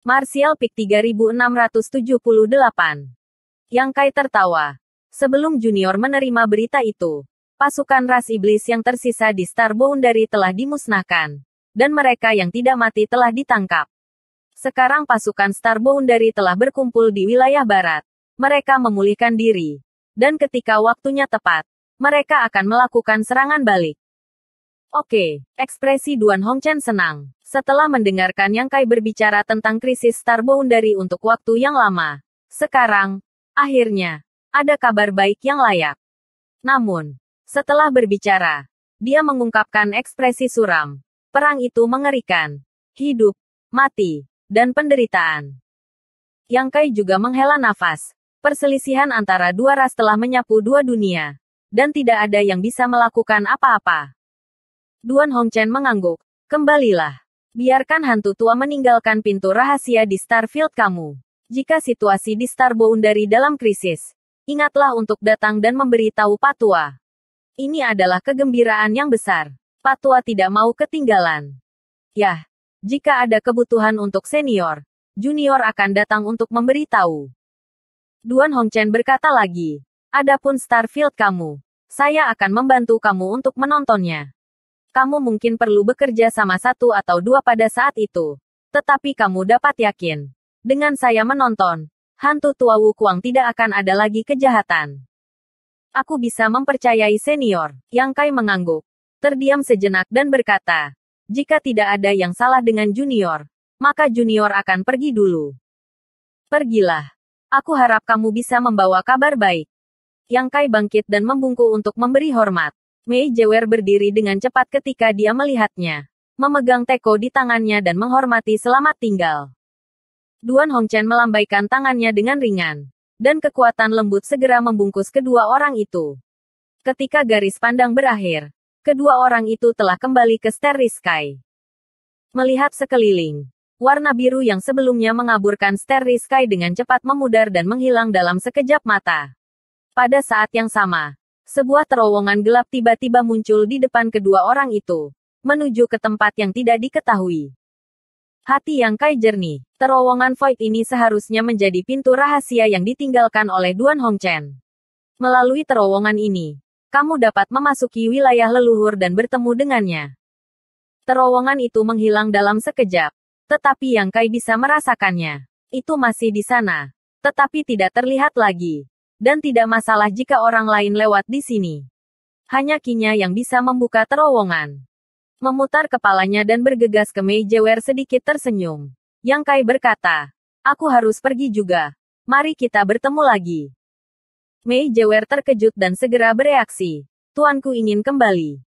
Martial Peak 3678. Yang Kai tertawa. Sebelum Junior menerima berita itu, pasukan ras iblis yang tersisa di Star Boundary telah dimusnahkan. Dan mereka yang tidak mati telah ditangkap. Sekarang pasukan Star Boundary telah berkumpul di wilayah barat. Mereka memulihkan diri. Dan ketika waktunya tepat, mereka akan melakukan serangan balik. Oke, ekspresi Duan Hongchen senang. Setelah mendengarkan Yang Kai berbicara tentang krisis Star Boundary untuk waktu yang lama. Sekarang, akhirnya, ada kabar baik yang layak. Namun, setelah berbicara, dia mengungkapkan ekspresi suram. Perang itu mengerikan. Hidup, mati, dan penderitaan. Yang Kai juga menghela nafas. Perselisihan antara dua ras telah menyapu dua dunia. Dan tidak ada yang bisa melakukan apa-apa. Duan Hongchen mengangguk. Kembalilah. Biarkan hantu tua meninggalkan pintu rahasia di Starfield kamu. Jika situasi di Star Boundary dalam krisis, ingatlah untuk datang dan memberitahu Patua. Ini adalah kegembiraan yang besar. Patua tidak mau ketinggalan. Yah, jika ada kebutuhan untuk senior, junior akan datang untuk memberitahu. Duan Hongchen berkata lagi. Adapun Starfield kamu, saya akan membantu kamu untuk menontonnya. Kamu mungkin perlu bekerja sama satu atau dua pada saat itu. Tetapi kamu dapat yakin. Dengan saya menonton, hantu tua Wu Kuang tidak akan ada lagi kejahatan. Aku bisa mempercayai senior. Yang Kai mengangguk. Terdiam sejenak dan berkata, jika tidak ada yang salah dengan junior, maka junior akan pergi dulu. Pergilah. Aku harap kamu bisa membawa kabar baik. Yang Kai bangkit dan membungkuk untuk memberi hormat. Mei Jewer berdiri dengan cepat ketika dia melihatnya. Memegang teko di tangannya dan menghormati selamat tinggal. Duan Hongchen melambaikan tangannya dengan ringan. Dan kekuatan lembut segera membungkus kedua orang itu. Ketika garis pandang berakhir, kedua orang itu telah kembali ke Starry Sky. Melihat sekeliling, warna biru yang sebelumnya mengaburkan Starry Sky dengan cepat memudar dan menghilang dalam sekejap mata. Pada saat yang sama, sebuah terowongan gelap tiba-tiba muncul di depan kedua orang itu, menuju ke tempat yang tidak diketahui. Hati Yang Kai jernih, terowongan void ini seharusnya menjadi pintu rahasia yang ditinggalkan oleh Duan Hongchen. Melalui terowongan ini, kamu dapat memasuki wilayah leluhur dan bertemu dengannya. Terowongan itu menghilang dalam sekejap, tetapi Yang Kai bisa merasakannya. Itu masih di sana, tetapi tidak terlihat lagi. Dan tidak masalah jika orang lain lewat di sini. Hanya Kinya yang bisa membuka terowongan. Memutar kepalanya dan bergegas ke Mei Jewer sedikit tersenyum. Yang Kai berkata, aku harus pergi juga. Mari kita bertemu lagi. Mei Jewer terkejut dan segera bereaksi. Tuanku ingin kembali.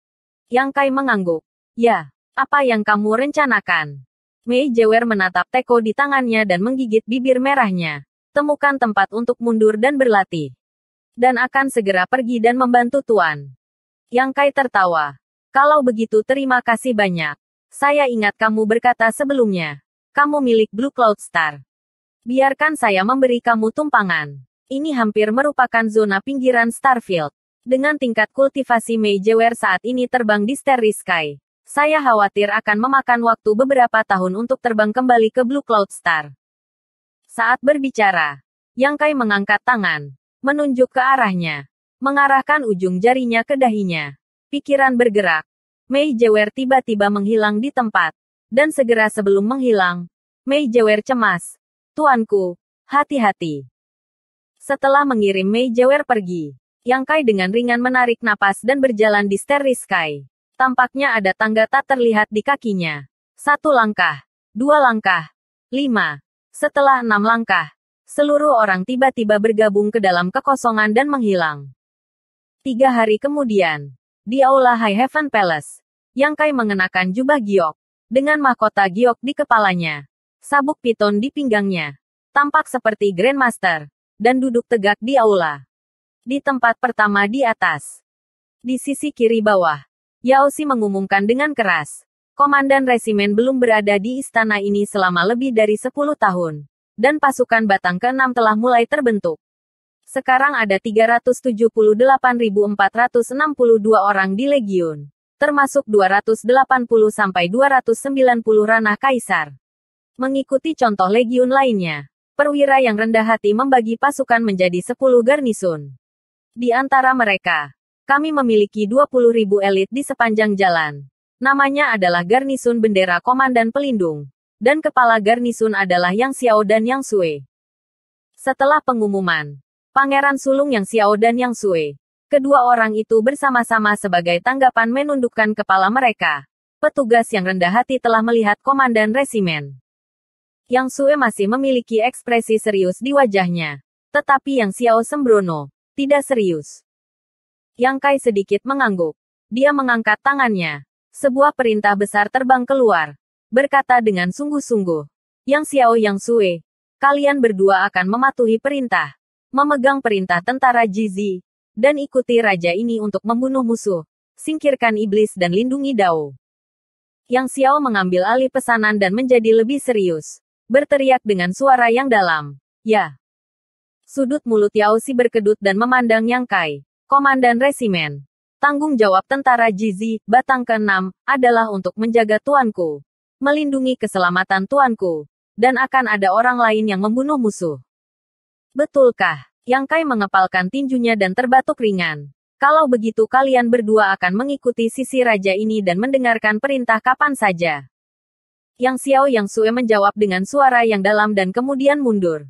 Yang Kai mengangguk. Ya, apa yang kamu rencanakan? Mei Jewer menatap teko di tangannya dan menggigit bibir merahnya. Temukan tempat untuk mundur dan berlatih. Dan akan segera pergi dan membantu Tuan. Yang Kai tertawa. Kalau begitu terima kasih banyak. Saya ingat kamu berkata sebelumnya. Kamu milik Blue Cloud Star. Biarkan saya memberi kamu tumpangan. Ini hampir merupakan zona pinggiran Starfield. Dengan tingkat kultivasi Mei Jewer saat ini terbang di Starry Sky. Saya khawatir akan memakan waktu beberapa tahun untuk terbang kembali ke Blue Cloud Star. Saat berbicara, Yang Kai mengangkat tangan, menunjuk ke arahnya, mengarahkan ujung jarinya ke dahinya. Pikiran bergerak. Mei Jewer tiba-tiba menghilang di tempat. Dan segera sebelum menghilang, Mei Jewer cemas. Tuanku, hati-hati. Setelah mengirim Mei Jewer pergi, Yang Kai dengan ringan menarik napas dan berjalan di Starry Sky. Tampaknya ada tangga tak terlihat di kakinya. 1 langkah, 2 langkah, 5. Setelah 6 langkah, seluruh orang tiba-tiba bergabung ke dalam kekosongan dan menghilang. 3 hari kemudian, di Aula High Heaven Palace, Yang Kai mengenakan jubah giok, dengan mahkota giok di kepalanya, sabuk piton di pinggangnya, tampak seperti Grandmaster, dan duduk tegak di aula. Di tempat pertama di atas. Di sisi kiri bawah, Yao Xi mengumumkan dengan keras. Komandan resimen belum berada di istana ini selama lebih dari 10 tahun. Dan pasukan batang ke-6 telah mulai terbentuk. Sekarang ada 378.462 orang di Legiun. Termasuk 280-290 ranah kaisar. Mengikuti contoh legiun lainnya, perwira yang rendah hati membagi pasukan menjadi 10 garnisun. Di antara mereka, kami memiliki 20.000 elit di sepanjang jalan. Namanya adalah Garnisun Bendera Komandan Pelindung. Dan kepala garnisun adalah Yang Xiao dan Yang Sui. Setelah pengumuman, Pangeran sulung Yang Xiao dan Yang Sui, kedua orang itu bersama-sama sebagai tanggapan menundukkan kepala mereka. Petugas yang rendah hati telah melihat komandan resimen. Yang Sui masih memiliki ekspresi serius di wajahnya. Tetapi Yang Xiao sembrono, tidak serius. Yang Kai sedikit mengangguk. Dia mengangkat tangannya. Sebuah perintah besar terbang keluar. Berkata dengan sungguh-sungguh. Yang Xiao Yang Sui, kalian berdua akan mematuhi perintah. Memegang perintah tentara Jizi. Dan ikuti raja ini untuk membunuh musuh. Singkirkan iblis dan lindungi Dao. Yang Xiao mengambil alih pesanan dan menjadi lebih serius. Berteriak dengan suara yang dalam. Ya. Sudut mulut Yao Si berkedut dan memandang Yang Kai. Komandan resimen. Tanggung jawab tentara Jizi, batang ke-6, adalah untuk menjaga tuanku. Melindungi keselamatan tuanku. Dan akan ada orang lain yang membunuh musuh. Betulkah? Yang Kai mengepalkan tinjunya dan terbatuk ringan. Kalau begitu kalian berdua akan mengikuti sisi raja ini dan mendengarkan perintah kapan saja. Yang Xiao Yang Sui menjawab dengan suara yang dalam dan kemudian mundur.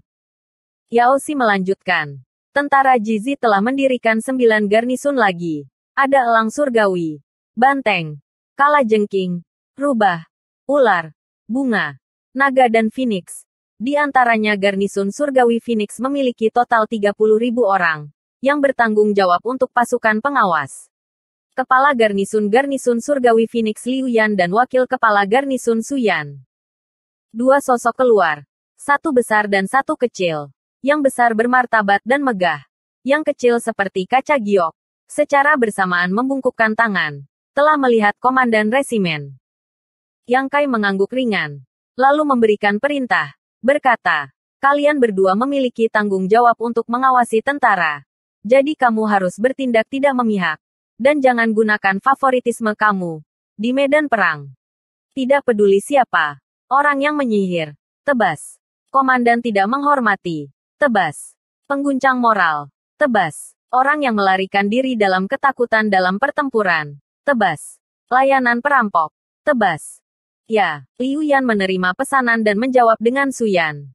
Yao Si melanjutkan. Tentara Jizi telah mendirikan 9 garnisun lagi. Ada elang surgawi, banteng, kalajengking, rubah, ular, bunga, naga dan phoenix. Di antaranya garnisun surgawi Phoenix memiliki total 30.000 orang, yang bertanggung jawab untuk pasukan pengawas. Kepala garnisun surgawi Phoenix Liu Yan dan wakil kepala garnisun Su Yan. Dua sosok keluar, satu besar dan satu kecil. Yang besar bermartabat dan megah. Yang kecil seperti kaca giok. Secara bersamaan membungkukkan tangan. Telah melihat komandan resimen. Yang Kai mengangguk ringan. Lalu memberikan perintah. Berkata, kalian berdua memiliki tanggung jawab untuk mengawasi tentara. Jadi kamu harus bertindak tidak memihak. Dan jangan gunakan favoritisme kamu. Di medan perang. Tidak peduli siapa. Orang yang menyihir. Tebas. Komandan tidak menghormati. Tebas. Pengguncang moral. Tebas. Orang yang melarikan diri dalam ketakutan dalam pertempuran. Tebas. Layanan perampok. Tebas. Ya, Liu Yan menerima pesanan dan menjawab dengan Suyan.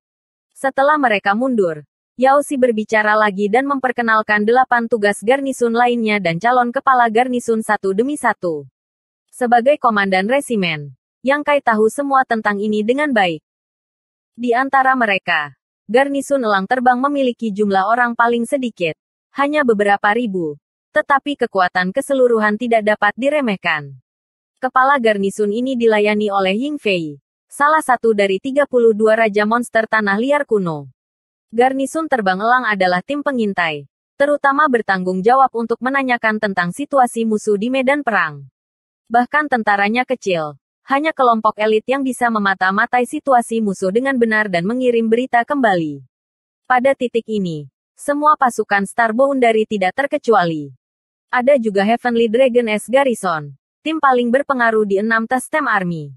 Setelah mereka mundur, Yao Si berbicara lagi dan memperkenalkan 8 tugas garnisun lainnya dan calon kepala garnisun satu demi satu. Sebagai komandan resimen, Yang Kai tahu semua tentang ini dengan baik. Di antara mereka, garnisun elang terbang memiliki jumlah orang paling sedikit. Hanya beberapa ribu. Tetapi kekuatan keseluruhan tidak dapat diremehkan. Kepala garnisun ini dilayani oleh Ying Fei. Salah satu dari 32 raja monster tanah liar kuno. Garnisun terbang elang adalah tim pengintai. Terutama bertanggung jawab untuk menanyakan tentang situasi musuh di medan perang. Bahkan tentaranya kecil. Hanya kelompok elit yang bisa memata-matai situasi musuh dengan benar dan mengirim berita kembali. Pada titik ini, semua pasukan Star Boundary tidak terkecuali. Ada juga Heavenly Dragon S Garrison, tim paling berpengaruh di 6 Testem Army.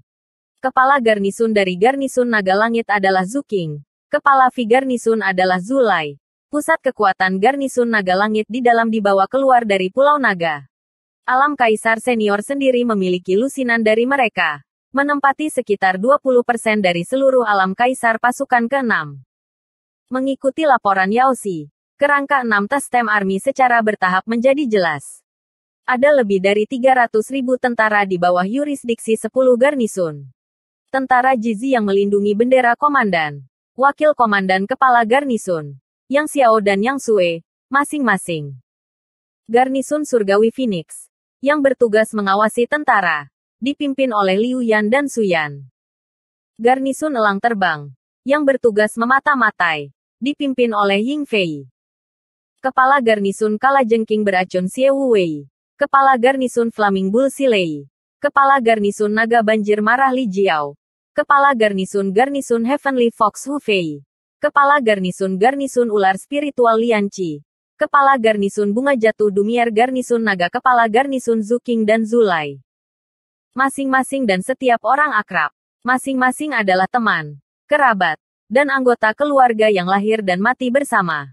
Kepala garnisun dari garnisun Naga Langit adalah Zhu Qing. Kepala V garnisun adalah Zhu Lai. Pusat kekuatan garnisun Naga Langit di dalam dibawa keluar dari Pulau Naga. Alam Kaisar Senior sendiri memiliki lusinan dari mereka. Menempati sekitar 20% dari seluruh alam Kaisar pasukan ke-6. Mengikuti laporan Yao Si, kerangka 6 Testem Army secara bertahap menjadi jelas. Ada lebih dari 300.000 tentara di bawah yurisdiksi 10 garnisun. Tentara Jizi yang melindungi bendera komandan. Wakil komandan kepala garnisun. Yang Xiao dan Yang Sui, masing-masing. Garnisun Surgawi Phoenix. Yang bertugas mengawasi tentara. Dipimpin oleh Liu Yan dan Su Yan. Garnisun Elang Terbang. Yang bertugas memata-matai. Dipimpin oleh Ying Fei. Kepala garnisun Kalajengking beracun Xie Wu Wei. Kepala garnisun Flaming Bull Si Lei. Kepala garnisun Naga Banjir Marah Li Jiao. Kepala garnisun Heavenly Fox Hu Fei. Kepala garnisun Ular Spiritual Lian Qi. Kepala garnisun Bunga Jatuh Dumier garnisun Naga. Kepala garnisun Zhu Qing dan Zhu Lai. Masing-masing dan setiap orang akrab. Masing-masing adalah teman. kerabat, dan anggota keluarga yang lahir dan mati bersama.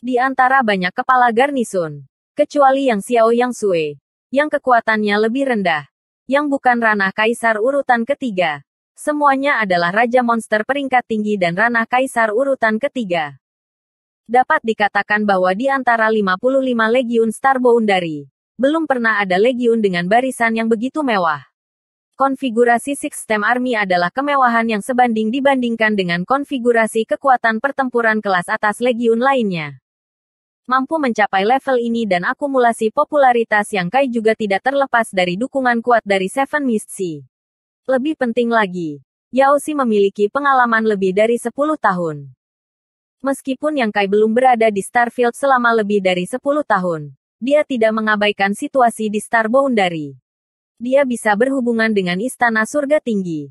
Di antara banyak kepala garnisun, kecuali yang Xiao Yang Sui, yang kekuatannya lebih rendah, yang bukan ranah kaisar urutan ketiga. Semuanya adalah Raja Monster peringkat tinggi dan ranah kaisar urutan ketiga. Dapat dikatakan bahwa di antara 55 legiun Star Boundary, belum pernah ada legiun dengan barisan yang begitu mewah. Konfigurasi Six Stem Army adalah kemewahan yang sebanding dibandingkan dengan konfigurasi kekuatan pertempuran kelas atas legiun lainnya. Mampu mencapai level ini dan akumulasi popularitas yang Kai juga tidak terlepas dari dukungan kuat dari Seven Mist Sea. Lebih penting lagi, Yao Xi memiliki pengalaman lebih dari 10 tahun. Meskipun Yang Kai belum berada di Starfield selama lebih dari 10 tahun, dia tidak mengabaikan situasi di Star Boundary. Dia bisa berhubungan dengan Istana Surga Tinggi.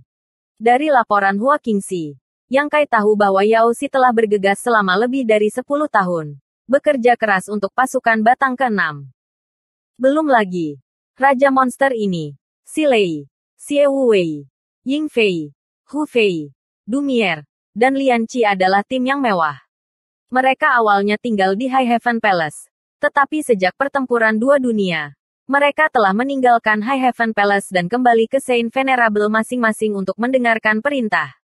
Dari laporan Hua Qingxi, Yang Kai tahu bahwa Yao Xi telah bergegas selama lebih dari 10 tahun, bekerja keras untuk pasukan batang ke-6. Belum lagi, Raja Monster ini, Xi Lei, Xie Wuwei, Ying Fei, Hu Fei, Dumier, dan Lian Qi adalah tim yang mewah. Mereka awalnya tinggal di High Heaven Palace, tetapi sejak pertempuran dua dunia, mereka telah meninggalkan High Heaven Palace dan kembali ke Saint Venerable masing-masing untuk mendengarkan perintah.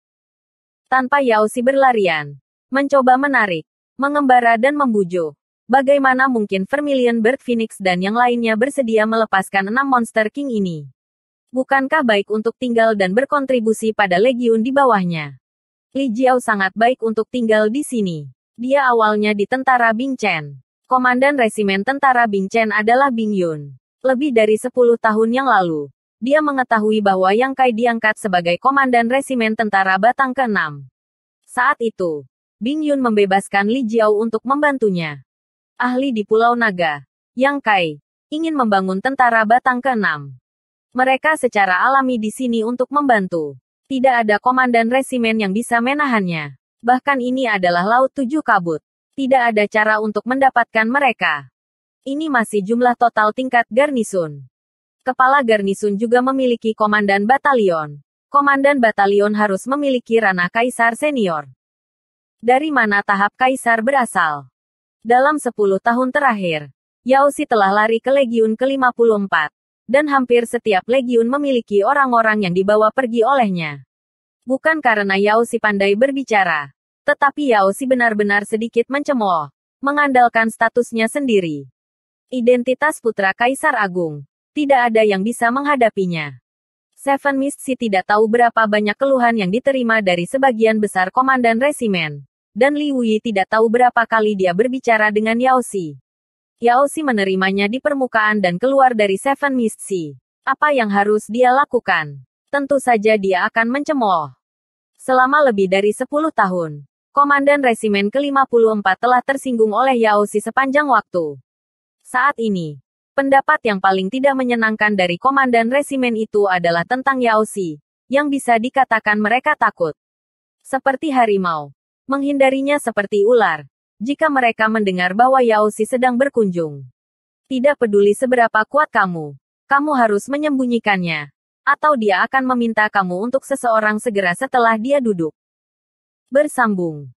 Tanpa Yao Xi berlarian, mencoba menarik, mengembara dan membujuk. Bagaimana mungkin Vermilion Bird Phoenix dan yang lainnya bersedia melepaskan 6 Monster King ini? Bukankah baik untuk tinggal dan berkontribusi pada legiun di bawahnya? Li Jiao sangat baik untuk tinggal di sini. Dia awalnya di tentara Bing Chen. Komandan resimen tentara Bing Chen adalah Bing Yun. Lebih dari 10 tahun yang lalu, dia mengetahui bahwa Yang Kai diangkat sebagai komandan resimen tentara batang ke-6. Saat itu, Bing Yun membebaskan Li Jiao untuk membantunya. Ahli di Pulau Naga, Yang Kai, ingin membangun tentara batang ke-6. Mereka secara alami di sini untuk membantu. Tidak ada komandan resimen yang bisa menahannya. Bahkan ini adalah Laut 7 Kabut. Tidak ada cara untuk mendapatkan mereka. Ini masih jumlah total tingkat garnisun. Kepala garnisun juga memiliki komandan batalion. Komandan batalion harus memiliki ranah kaisar senior. Dari mana tahap kaisar berasal? Dalam 10 tahun terakhir, Yao Xi telah lari ke legiun ke-54. Dan hampir setiap legiun memiliki orang-orang yang dibawa pergi olehnya. Bukan karena Yao Xi pandai berbicara, tetapi Yao Xi benar-benar sedikit mencemooh, mengandalkan statusnya sendiri. Identitas putra Kaisar Agung, tidak ada yang bisa menghadapinya. Seven Mist Sea tidak tahu berapa banyak keluhan yang diterima dari sebagian besar komandan resimen, dan Li Wuyi tidak tahu berapa kali dia berbicara dengan Yao Xi. Yao Xi menerimanya di permukaan dan keluar dari Seven Mist Sea. Apa yang harus dia lakukan? Tentu saja dia akan mencemooh. Selama lebih dari 10 tahun, Komandan Resimen ke-54 telah tersinggung oleh Yao Xi sepanjang waktu. Saat ini, pendapat yang paling tidak menyenangkan dari Komandan Resimen itu adalah tentang Yao Xi, yang bisa dikatakan mereka takut. Seperti harimau. Menghindarinya seperti ular. Jika mereka mendengar bahwa Yao Xi sedang berkunjung. Tidak peduli seberapa kuat kamu, kamu harus menyembunyikannya. Atau dia akan meminta kamu untuk seseorang segera setelah dia duduk. Bersambung.